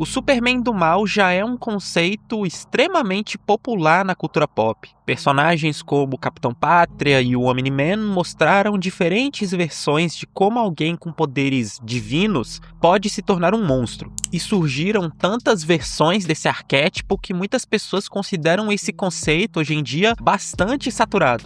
O Superman do mal já é um conceito extremamente popular na cultura pop. Personagens como o Capitão Pátria e o Omni-Man mostraram diferentes versões de como alguém com poderes divinos pode se tornar um monstro. E surgiram tantas versões desse arquétipo que muitas pessoas consideram esse conceito hoje em dia bastante saturado.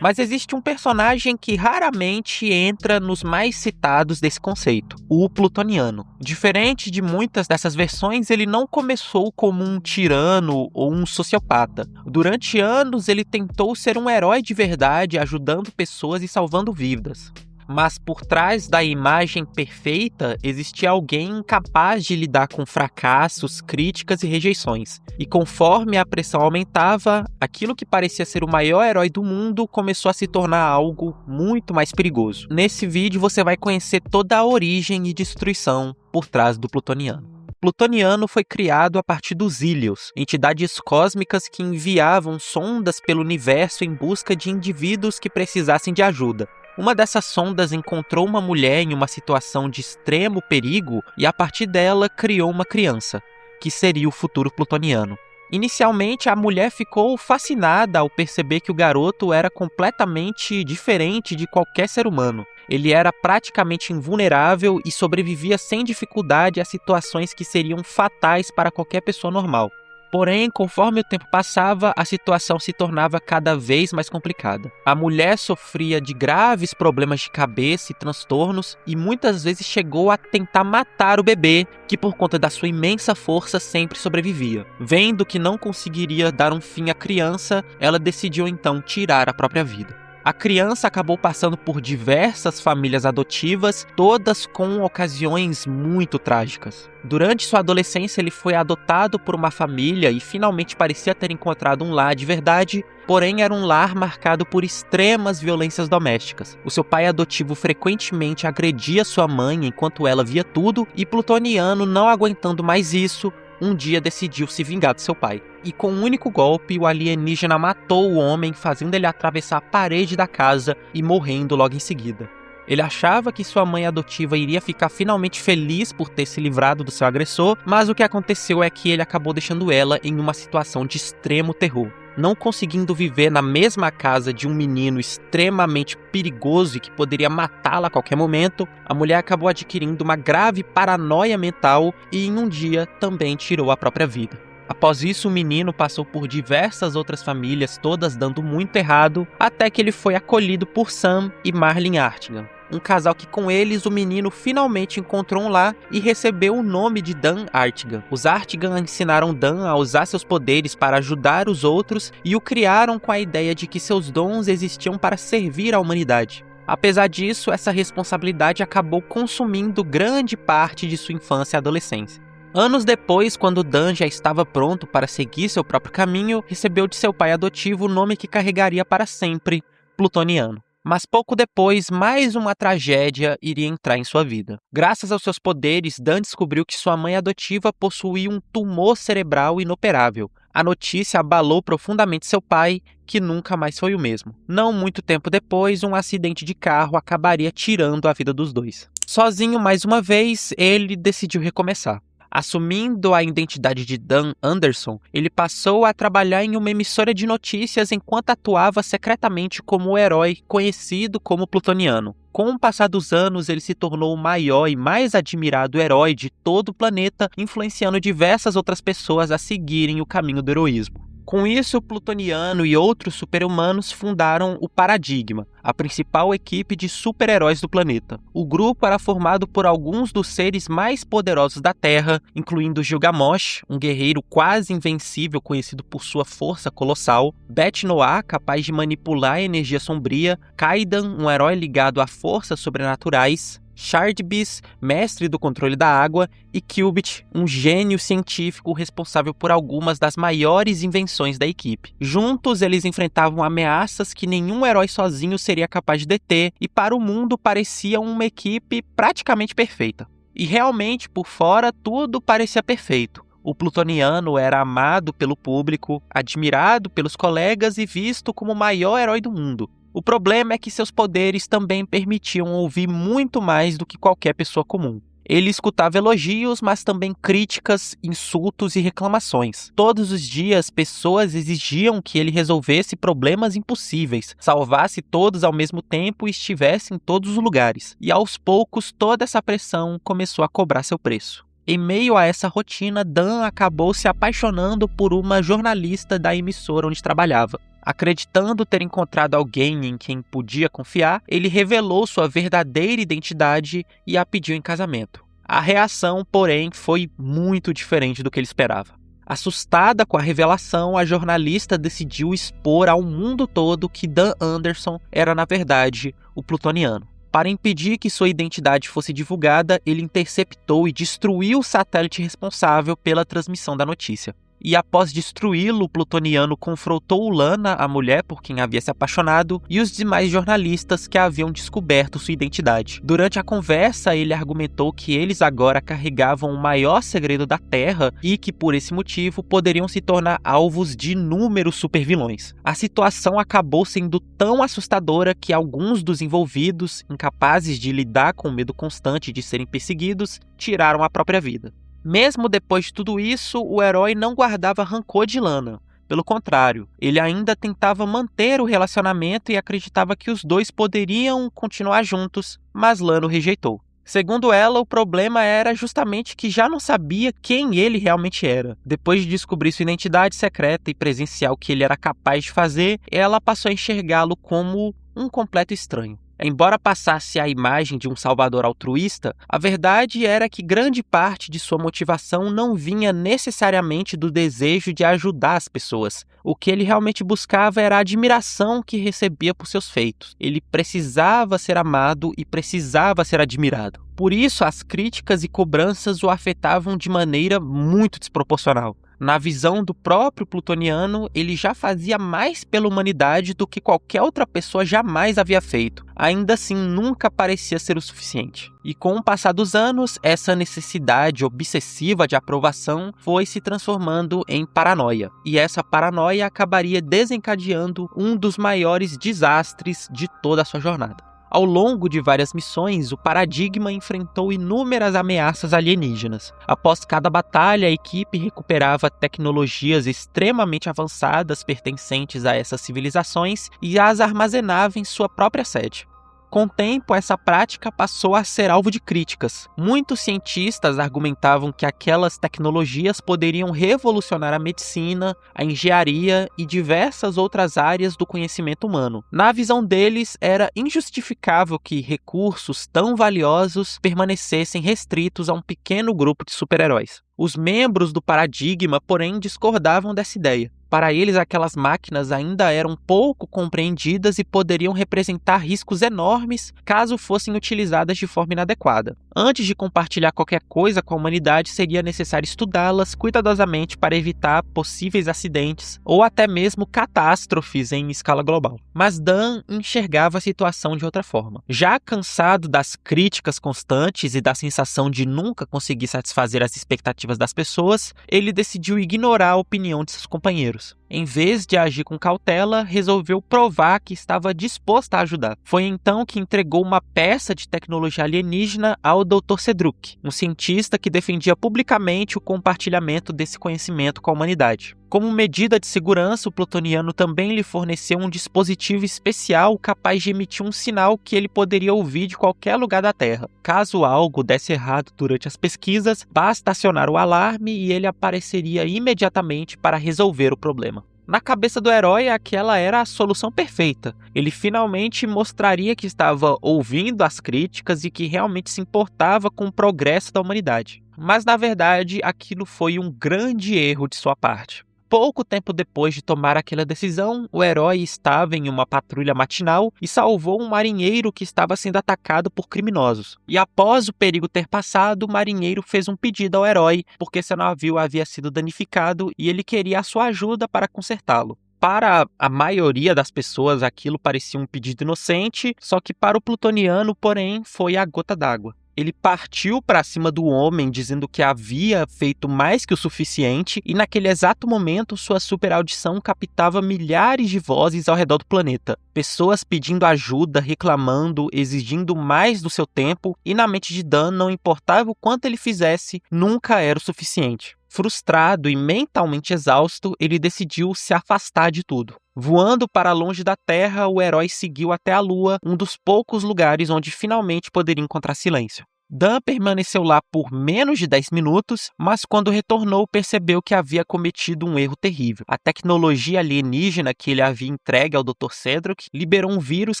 Mas existe um personagem que raramente entra nos mais citados desse conceito, o Plutoniano. Diferente de muitas dessas versões, ele não começou como um tirano ou um sociopata. Durante anos, ele tentou ser um herói de verdade, ajudando pessoas e salvando vidas. Mas por trás da imagem perfeita, existia alguém incapaz de lidar com fracassos, críticas e rejeições. E conforme a pressão aumentava, aquilo que parecia ser o maior herói do mundo começou a se tornar algo muito mais perigoso. Nesse vídeo você vai conhecer toda a origem e destruição por trás do Plutoniano. Plutoniano foi criado a partir dos Ílios, entidades cósmicas que enviavam sondas pelo universo em busca de indivíduos que precisassem de ajuda. Uma dessas sondas encontrou uma mulher em uma situação de extremo perigo e, a partir dela, criou uma criança, que seria o futuro plutoniano. Inicialmente, a mulher ficou fascinada ao perceber que o garoto era completamente diferente de qualquer ser humano. Ele era praticamente invulnerável e sobrevivia sem dificuldade a situações que seriam fatais para qualquer pessoa normal. Porém, conforme o tempo passava, a situação se tornava cada vez mais complicada. A mulher sofria de graves problemas de cabeça e transtornos e muitas vezes chegou a tentar matar o bebê, que por conta da sua imensa força sempre sobrevivia. Vendo que não conseguiria dar um fim à criança, ela decidiu então tirar a própria vida. A criança acabou passando por diversas famílias adotivas, todas com ocasiões muito trágicas. Durante sua adolescência, ele foi adotado por uma família e finalmente parecia ter encontrado um lar de verdade, porém era um lar marcado por extremas violências domésticas. O seu pai adotivo frequentemente agredia sua mãe enquanto ela via tudo, e Plutoniano, não aguentando mais isso, um dia decidiu se vingar do seu pai. E com um único golpe, o alienígena matou o homem, fazendo ele atravessar a parede da casa e morrendo logo em seguida. Ele achava que sua mãe adotiva iria ficar finalmente feliz por ter se livrado do seu agressor, mas o que aconteceu é que ele acabou deixando ela em uma situação de extremo terror. Não conseguindo viver na mesma casa de um menino extremamente perigoso e que poderia matá-la a qualquer momento, a mulher acabou adquirindo uma grave paranoia mental e em um dia também tirou a própria vida. Após isso, o menino passou por diversas outras famílias, todas dando muito errado, até que ele foi acolhido por Sam e Marlene Artigan. Um casal que com eles o menino finalmente encontrou um lar e recebeu o nome de Dan Artigan. Os Artigan ensinaram Dan a usar seus poderes para ajudar os outros e o criaram com a ideia de que seus dons existiam para servir à humanidade. Apesar disso, essa responsabilidade acabou consumindo grande parte de sua infância e adolescência. Anos depois, quando Dan já estava pronto para seguir seu próprio caminho, recebeu de seu pai adotivo o nome que carregaria para sempre, Plutoniano. Mas pouco depois, mais uma tragédia iria entrar em sua vida. Graças aos seus poderes, Dan descobriu que sua mãe adotiva possuía um tumor cerebral inoperável. A notícia abalou profundamente seu pai, que nunca mais foi o mesmo. Não muito tempo depois, um acidente de carro acabaria tirando a vida dos dois. Sozinho mais uma vez, ele decidiu recomeçar. Assumindo a identidade de Dan Anderson, ele passou a trabalhar em uma emissora de notícias enquanto atuava secretamente como o herói conhecido como Plutoniano. Com o passar dos anos, ele se tornou o maior e mais admirado herói de todo o planeta, influenciando diversas outras pessoas a seguirem o caminho do heroísmo. Com isso, Plutoniano e outros super-humanos fundaram o Paradigma, a principal equipe de super-heróis do planeta. O grupo era formado por alguns dos seres mais poderosos da Terra, incluindo Gilgamesh, um guerreiro quase invencível conhecido por sua força colossal, Beth Noah, capaz de manipular a energia sombria, Kaidan, um herói ligado a forças sobrenaturais, Shardbeast, mestre do controle da água, e Cubit, um gênio científico responsável por algumas das maiores invenções da equipe. Juntos, eles enfrentavam ameaças que nenhum herói sozinho seria capaz de deter, e para o mundo parecia uma equipe praticamente perfeita. E realmente, por fora, tudo parecia perfeito. O Plutoniano era amado pelo público, admirado pelos colegas e visto como o maior herói do mundo. O problema é que seus poderes também permitiam ouvir muito mais do que qualquer pessoa comum. Ele escutava elogios, mas também críticas, insultos e reclamações. Todos os dias, pessoas exigiam que ele resolvesse problemas impossíveis, salvasse todos ao mesmo tempo e estivesse em todos os lugares. E aos poucos, toda essa pressão começou a cobrar seu preço. Em meio a essa rotina, Dan acabou se apaixonando por uma jornalista da emissora onde trabalhava. Acreditando ter encontrado alguém em quem podia confiar, ele revelou sua verdadeira identidade e a pediu em casamento. A reação, porém, foi muito diferente do que ele esperava. Assustada com a revelação, a jornalista decidiu expor ao mundo todo que Dan Anderson era, na verdade, o plutoniano. Para impedir que sua identidade fosse divulgada, ele interceptou e destruiu o satélite responsável pela transmissão da notícia. E após destruí-lo, o plutoniano confrontou Lana, a mulher por quem havia se apaixonado, e os demais jornalistas que haviam descoberto sua identidade. Durante a conversa, ele argumentou que eles agora carregavam o maior segredo da Terra e que, por esse motivo, poderiam se tornar alvos de inúmeros supervilões. A situação acabou sendo tão assustadora que alguns dos envolvidos, incapazes de lidar com o medo constante de serem perseguidos, tiraram a própria vida. Mesmo depois de tudo isso, o herói não guardava rancor de Lana. Pelo contrário, ele ainda tentava manter o relacionamento e acreditava que os dois poderiam continuar juntos, mas Lana o rejeitou. Segundo ela, o problema era justamente que já não sabia quem ele realmente era. Depois de descobrir sua identidade secreta e presenciar o que ele era capaz de fazer, ela passou a enxergá-lo como um completo estranho. Embora passasse a imagem de um salvador altruísta, a verdade era que grande parte de sua motivação não vinha necessariamente do desejo de ajudar as pessoas. O que ele realmente buscava era a admiração que recebia por seus feitos. Ele precisava ser amado e precisava ser admirado. Por isso, as críticas e cobranças o afetavam de maneira muito desproporcional. Na visão do próprio plutoniano, ele já fazia mais pela humanidade do que qualquer outra pessoa jamais havia feito. Ainda assim, nunca parecia ser o suficiente. E com o passar dos anos, essa necessidade obsessiva de aprovação foi se transformando em paranoia. E essa paranoia acabaria desencadeando um dos maiores desastres de toda a sua jornada. Ao longo de várias missões, o Paradigma enfrentou inúmeras ameaças alienígenas. Após cada batalha, a equipe recuperava tecnologias extremamente avançadas pertencentes a essas civilizações e as armazenava em sua própria sede. Com o tempo, essa prática passou a ser alvo de críticas. Muitos cientistas argumentavam que aquelas tecnologias poderiam revolucionar a medicina, a engenharia e diversas outras áreas do conhecimento humano. Na visão deles, era injustificável que recursos tão valiosos permanecessem restritos a um pequeno grupo de super-heróis. Os membros do Paradigma, porém, discordavam dessa ideia. Para eles, aquelas máquinas ainda eram pouco compreendidas e poderiam representar riscos enormes caso fossem utilizadas de forma inadequada. Antes de compartilhar qualquer coisa com a humanidade, seria necessário estudá-las cuidadosamente para evitar possíveis acidentes ou até mesmo catástrofes em escala global. Mas Dan enxergava a situação de outra forma. Já cansado das críticas constantes e da sensação de nunca conseguir satisfazer as expectativas das pessoas, ele decidiu ignorar a opinião de seus companheiros. Em vez de agir com cautela, resolveu provar que estava disposto a ajudar. Foi então que entregou uma peça de tecnologia alienígena ao Dr. Cedric, um cientista que defendia publicamente o compartilhamento desse conhecimento com a humanidade. Como medida de segurança, o plutoniano também lhe forneceu um dispositivo especial capaz de emitir um sinal que ele poderia ouvir de qualquer lugar da Terra. Caso algo desse errado durante as pesquisas, basta acionar o alarme e ele apareceria imediatamente para resolver o problema. Na cabeça do herói, aquela era a solução perfeita. Ele finalmente mostraria que estava ouvindo as críticas e que realmente se importava com o progresso da humanidade. Mas, na verdade, aquilo foi um grande erro de sua parte. Pouco tempo depois de tomar aquela decisão, o herói estava em uma patrulha matinal e salvou um marinheiro que estava sendo atacado por criminosos. E após o perigo ter passado, o marinheiro fez um pedido ao herói porque seu navio havia sido danificado e ele queria a sua ajuda para consertá-lo. Para a maioria das pessoas, aquilo parecia um pedido inocente, só que para o plutoniano, porém, foi a gota d'água. Ele partiu para cima do homem, dizendo que havia feito mais que o suficiente, e naquele exato momento sua super audição captava milhares de vozes ao redor do planeta. Pessoas pedindo ajuda, reclamando, exigindo mais do seu tempo, e na mente de Dan não importava o quanto ele fizesse, nunca era o suficiente. Frustrado e mentalmente exausto, ele decidiu se afastar de tudo. Voando para longe da Terra, o herói seguiu até a Lua, um dos poucos lugares onde finalmente poderia encontrar silêncio. Dan permaneceu lá por menos de 10 minutos, mas quando retornou percebeu que havia cometido um erro terrível. A tecnologia alienígena que ele havia entregue ao Dr. Cedric liberou um vírus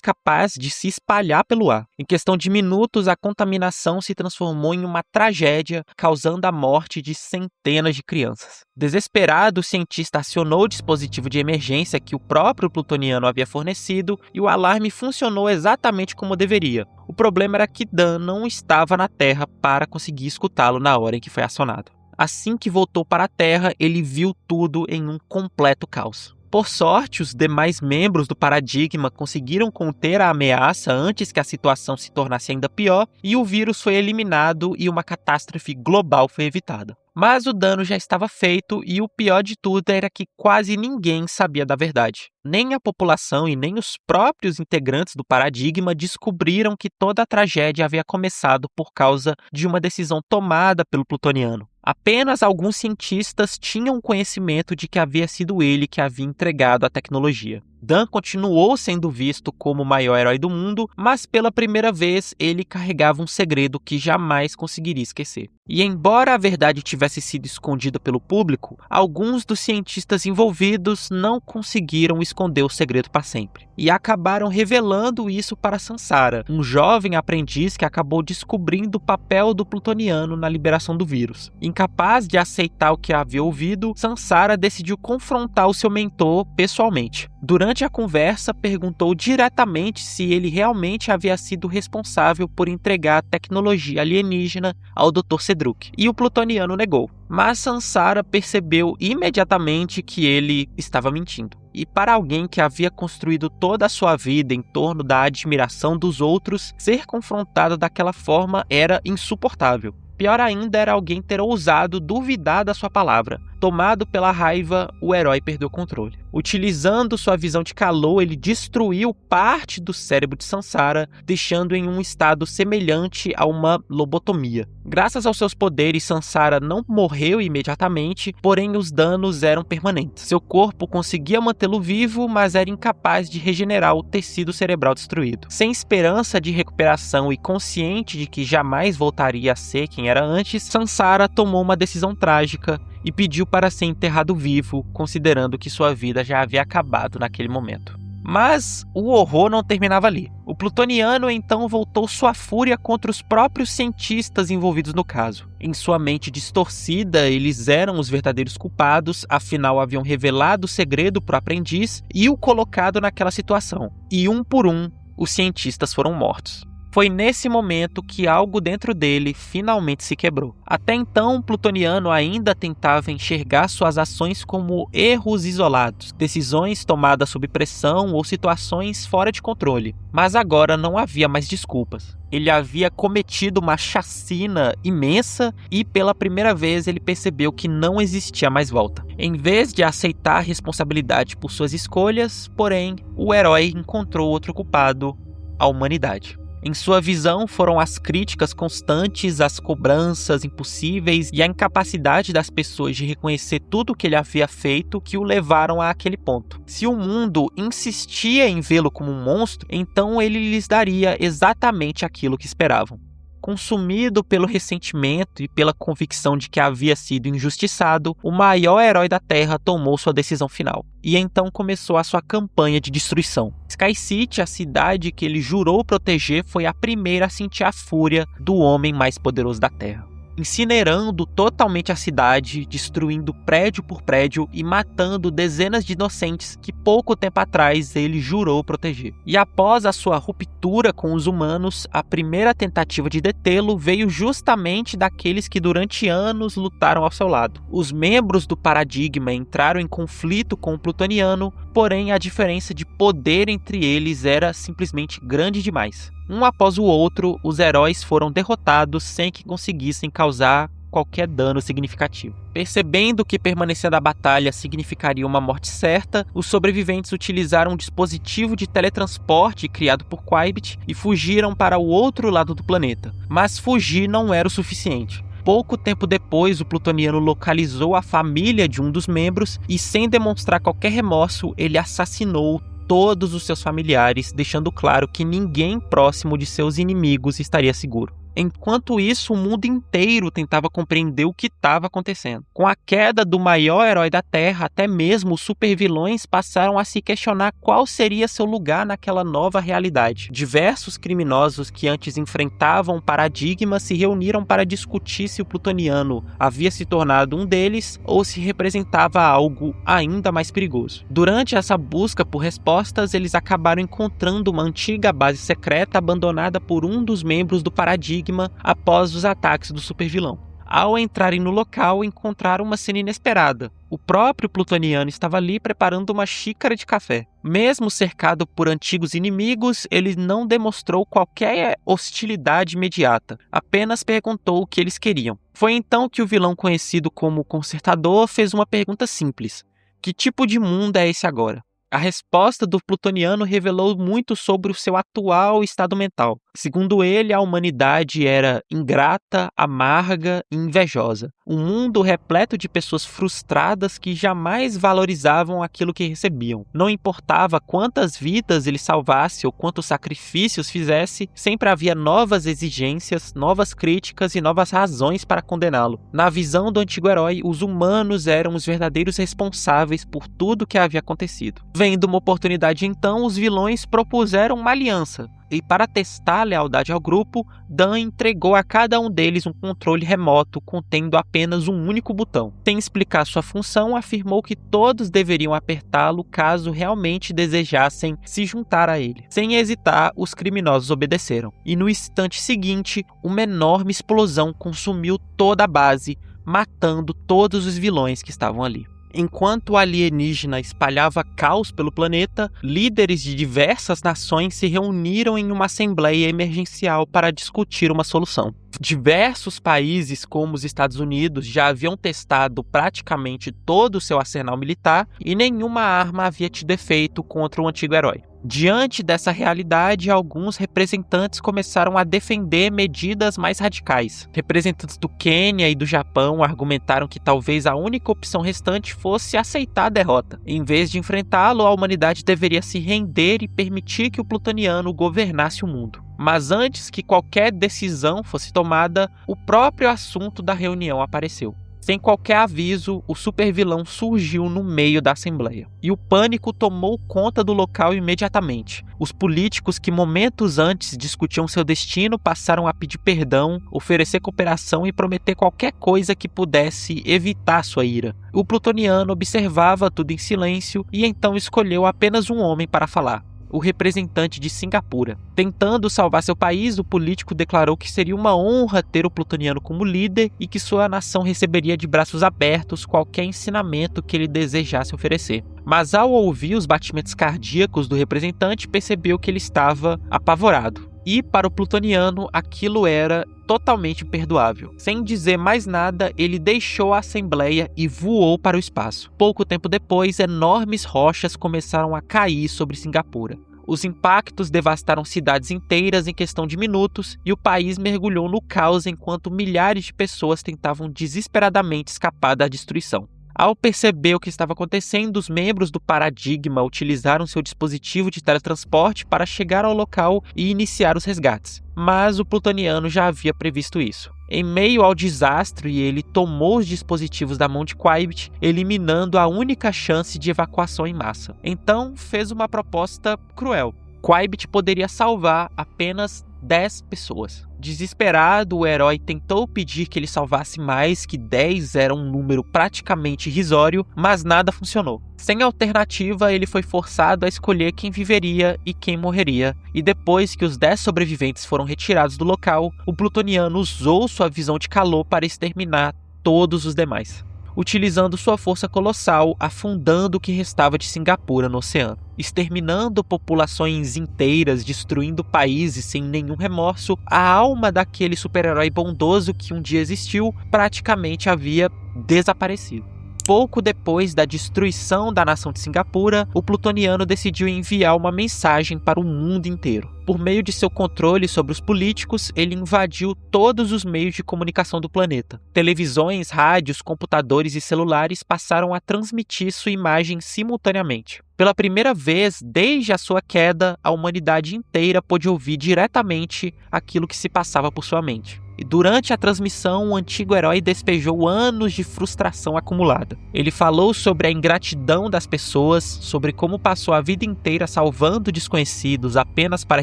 capaz de se espalhar pelo ar. Em questão de minutos, a contaminação se transformou em uma tragédia, causando a morte de centenas de crianças. Desesperado, o cientista acionou o dispositivo de emergência que o próprio plutoniano havia fornecido e o alarme funcionou exatamente como deveria. O problema era que Dan não estava na Terra para conseguir escutá-lo na hora em que foi acionado. Assim que voltou para a Terra, ele viu tudo em um completo caos. Por sorte, os demais membros do Paradigma conseguiram conter a ameaça antes que a situação se tornasse ainda pior, e o vírus foi eliminado e uma catástrofe global foi evitada. Mas o dano já estava feito e o pior de tudo era que quase ninguém sabia da verdade. Nem a população e nem os próprios integrantes do Paradigma descobriram que toda a tragédia havia começado por causa de uma decisão tomada pelo plutoniano. Apenas alguns cientistas tinham conhecimento de que havia sido ele que havia entregado a tecnologia. Dan continuou sendo visto como o maior herói do mundo, mas pela primeira vez ele carregava um segredo que jamais conseguiria esquecer. E embora a verdade tivesse sido escondida pelo público, alguns dos cientistas envolvidos não conseguiram esconder o segredo para sempre. E acabaram revelando isso para Sansara, um jovem aprendiz que acabou descobrindo o papel do plutoniano na liberação do vírus. Incapaz de aceitar o que havia ouvido, Sansara decidiu confrontar o seu mentor pessoalmente. Durante a conversa, perguntou diretamente se ele realmente havia sido responsável por entregar a tecnologia alienígena ao Dr. Cedric, e o plutoniano negou. Mas Sansara percebeu imediatamente que ele estava mentindo. E para alguém que havia construído toda a sua vida em torno da admiração dos outros, ser confrontado daquela forma era insuportável. Pior ainda era alguém ter ousado duvidar da sua palavra. Tomado pela raiva, o herói perdeu o controle. Utilizando sua visão de calor, ele destruiu parte do cérebro de Sansara, deixando em um estado semelhante a uma lobotomia. Graças aos seus poderes, Sansara não morreu imediatamente, porém os danos eram permanentes. Seu corpo conseguia mantê-lo vivo, mas era incapaz de regenerar o tecido cerebral destruído. Sem esperança de recuperação e consciente de que jamais voltaria a ser quem era antes, Sansara tomou uma decisão trágica e pediu para ser enterrado vivo, considerando que sua vida já havia acabado naquele momento. Mas o horror não terminava ali. O plutoniano então voltou sua fúria contra os próprios cientistas envolvidos no caso. Em sua mente distorcida, eles eram os verdadeiros culpados, afinal haviam revelado o segredo para o aprendiz e o colocado naquela situação. E um por um, os cientistas foram mortos. Foi nesse momento que algo dentro dele finalmente se quebrou. Até então, o plutoniano ainda tentava enxergar suas ações como erros isolados, decisões tomadas sob pressão ou situações fora de controle. Mas agora não havia mais desculpas. Ele havia cometido uma chacina imensa e pela primeira vez ele percebeu que não existia mais volta. Em vez de aceitar a responsabilidade por suas escolhas, porém, o herói encontrou outro culpado: a humanidade. Em sua visão, foram as críticas constantes, as cobranças impossíveis e a incapacidade das pessoas de reconhecer tudo o que ele havia feito que o levaram àquele ponto. Se o mundo insistia em vê-lo como um monstro, então ele lhes daria exatamente aquilo que esperavam. Consumido pelo ressentimento e pela convicção de que havia sido injustiçado, o maior herói da Terra tomou sua decisão final. E então começou a sua campanha de destruição. Sky City, a cidade que ele jurou proteger, foi a primeira a sentir a fúria do homem mais poderoso da Terra. Incinerando totalmente a cidade, destruindo prédio por prédio e matando dezenas de inocentes que pouco tempo atrás ele jurou proteger. E após a sua ruptura com os humanos, a primeira tentativa de detê-lo veio justamente daqueles que durante anos lutaram ao seu lado. Os membros do Paradigma entraram em conflito com o plutoniano, porém a diferença de poder entre eles era simplesmente grande demais. Um após o outro, os heróis foram derrotados sem que conseguissem causar qualquer dano significativo. Percebendo que permanecer na batalha significaria uma morte certa, os sobreviventes utilizaram um dispositivo de teletransporte criado por Quibit e fugiram para o outro lado do planeta. Mas fugir não era o suficiente. Pouco tempo depois, o plutoniano localizou a família de um dos membros e, sem demonstrar qualquer remorso, ele assassinou todos os seus familiares, deixando claro que ninguém próximo de seus inimigos estaria seguro. Enquanto isso, o mundo inteiro tentava compreender o que estava acontecendo. Com a queda do maior herói da Terra, até mesmo os supervilões passaram a se questionar qual seria seu lugar naquela nova realidade. Diversos criminosos que antes enfrentavam o paradigma se reuniram para discutir se o plutoniano havia se tornado um deles ou se representava algo ainda mais perigoso. Durante essa busca por respostas, eles acabaram encontrando uma antiga base secreta abandonada por um dos membros do paradigma após os ataques do supervilão. Ao entrarem no local, encontraram uma cena inesperada. O próprio plutoniano estava ali preparando uma xícara de café. Mesmo cercado por antigos inimigos, ele não demonstrou qualquer hostilidade imediata, apenas perguntou o que eles queriam. Foi então que o vilão conhecido como Consertador fez uma pergunta simples: que tipo de mundo é esse agora? A resposta do plutoniano revelou muito sobre o seu atual estado mental. Segundo ele, a humanidade era ingrata, amarga e invejosa. Um mundo repleto de pessoas frustradas que jamais valorizavam aquilo que recebiam. Não importava quantas vidas ele salvasse ou quantos sacrifícios fizesse, sempre havia novas exigências, novas críticas e novas razões para condená-lo. Na visão do antigo herói, os humanos eram os verdadeiros responsáveis por tudo que havia acontecido. Vendo uma oportunidade então, os vilões propuseram uma aliança. E para testar a lealdade ao grupo, Dan entregou a cada um deles um controle remoto contendo apenas um único botão. Sem explicar sua função, afirmou que todos deveriam apertá-lo caso realmente desejassem se juntar a ele. Sem hesitar, os criminosos obedeceram. E no instante seguinte, uma enorme explosão consumiu toda a base, matando todos os vilões que estavam ali. Enquanto o alienígena espalhava caos pelo planeta, líderes de diversas nações se reuniram em uma assembleia emergencial para discutir uma solução. Diversos países, como os Estados Unidos, já haviam testado praticamente todo o seu arsenal militar e nenhuma arma havia tido efeito contra o antigo herói. Diante dessa realidade, alguns representantes começaram a defender medidas mais radicais. Representantes do Quênia e do Japão argumentaram que talvez a única opção restante fosse aceitar a derrota. Em vez de enfrentá-lo, a humanidade deveria se render e permitir que o plutoniano governasse o mundo. Mas antes que qualquer decisão fosse tomada, o próprio assunto da reunião apareceu. Sem qualquer aviso, o supervilão surgiu no meio da assembleia. E o pânico tomou conta do local imediatamente. Os políticos que momentos antes discutiam seu destino passaram a pedir perdão, oferecer cooperação e prometer qualquer coisa que pudesse evitar sua ira. O plutoniano observava tudo em silêncio e então escolheu apenas um homem para falar: o representante de Singapura. Tentando salvar seu país, o político declarou que seria uma honra ter o plutoniano como líder e que sua nação receberia de braços abertos qualquer ensinamento que ele desejasse oferecer. Mas ao ouvir os batimentos cardíacos do representante, percebeu que ele estava apavorado. E para o plutoniano, aquilo era totalmente imperdoável. Sem dizer mais nada, ele deixou a assembleia e voou para o espaço. Pouco tempo depois, enormes rochas começaram a cair sobre Singapura. Os impactos devastaram cidades inteiras em questão de minutos e o país mergulhou no caos enquanto milhares de pessoas tentavam desesperadamente escapar da destruição. Ao perceber o que estava acontecendo, os membros do Paradigma utilizaram seu dispositivo de teletransporte para chegar ao local e iniciar os resgates. Mas o plutoniano já havia previsto isso. Em meio ao desastre, ele tomou os dispositivos da mão de Quibit, eliminando a única chance de evacuação em massa. Então, fez uma proposta cruel. Quibit poderia salvar apenas 10 pessoas. Desesperado, o herói tentou pedir que ele salvasse mais, que 10 era um número praticamente irrisório, mas nada funcionou. Sem alternativa, ele foi forçado a escolher quem viveria e quem morreria, e depois que os 10 sobreviventes foram retirados do local, o plutoniano usou sua visão de calor para exterminar todos os demais. utilizando sua força colossal, afundando o que restava de Singapura no oceano, exterminando populações inteiras, destruindo países sem nenhum remorso. A alma daquele super-herói bondoso que um dia existiu praticamente havia desaparecido. Pouco depois da destruição da nação de Singapura, o plutoniano decidiu enviar uma mensagem para o mundo inteiro. Por meio de seu controle sobre os políticos, ele invadiu todos os meios de comunicação do planeta. Televisões, rádios, computadores e celulares passaram a transmitir sua imagem simultaneamente. Pela primeira vez desde a sua queda, a humanidade inteira pôde ouvir diretamente aquilo que se passava por sua mente. E durante a transmissão, o antigo herói despejou anos de frustração acumulada. Ele falou sobre a ingratidão das pessoas, sobre como passou a vida inteira salvando desconhecidos apenas para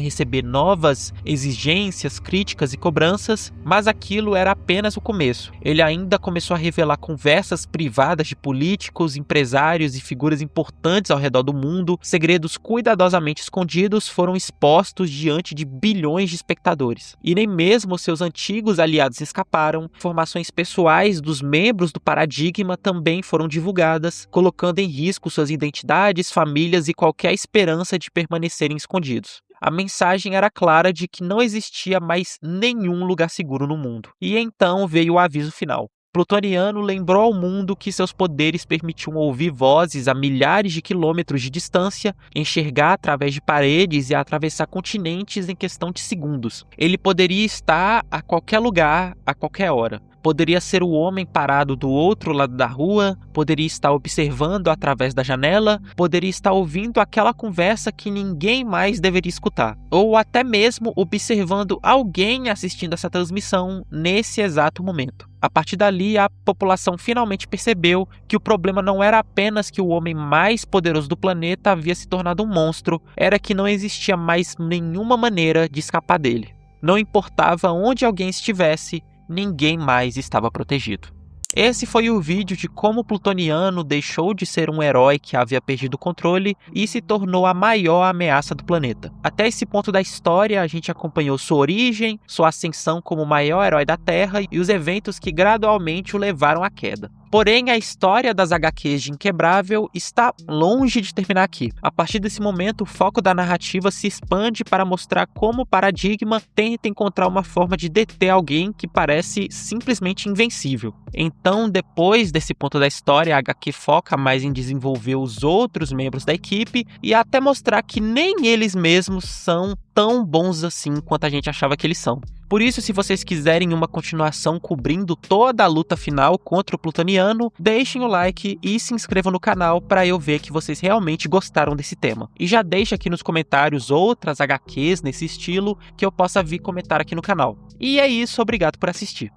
receber novas exigências, críticas e cobranças, mas aquilo era apenas o começo. Ele ainda começou a revelar conversas privadas de políticos, empresários e figuras importantes ao redor do mundo. Segredos cuidadosamente escondidos foram expostos diante de bilhões de espectadores. E nem mesmo seus antigos aliados escaparam. Informações pessoais dos membros do Paradigma também foram divulgadas, colocando em risco suas identidades, famílias e qualquer esperança de permanecerem escondidos. A mensagem era clara de que não existia mais nenhum lugar seguro no mundo. E então veio o aviso final. Plutoniano lembrou ao mundo que seus poderes permitiam ouvir vozes a milhares de quilômetros de distância, enxergar através de paredes e atravessar continentes em questão de segundos. Ele poderia estar a qualquer lugar, a qualquer hora. Poderia ser o homem parado do outro lado da rua, poderia estar observando através da janela, poderia estar ouvindo aquela conversa que ninguém mais deveria escutar, ou até mesmo observando alguém assistindo essa transmissão nesse exato momento. A partir dali, a população finalmente percebeu que o problema não era apenas que o homem mais poderoso do planeta havia se tornado um monstro, era que não existia mais nenhuma maneira de escapar dele. Não importava onde alguém estivesse, ninguém mais estava protegido. Esse foi o vídeo de como o plutoniano deixou de ser um herói que havia perdido o controle e se tornou a maior ameaça do planeta. Até esse ponto da história, a gente acompanhou sua origem, sua ascensão como o maior herói da Terra e os eventos que gradualmente o levaram à queda. Porém, a história das HQs de Inquebrável está longe de terminar aqui. A partir desse momento, o foco da narrativa se expande para mostrar como o Paradigma tenta encontrar uma forma de deter alguém que parece simplesmente invencível. Então, depois desse ponto da história, a HQ foca mais em desenvolver os outros membros da equipe e até mostrar que nem eles mesmos são tão bons assim quanto a gente achava que eles são. Por isso, se vocês quiserem uma continuação cobrindo toda a luta final contra o plutoniano, deixem o like e se inscrevam no canal para eu ver que vocês realmente gostaram desse tema. E já deixa aqui nos comentários outras HQs nesse estilo que eu possa vir comentar aqui no canal. E é isso, obrigado por assistir.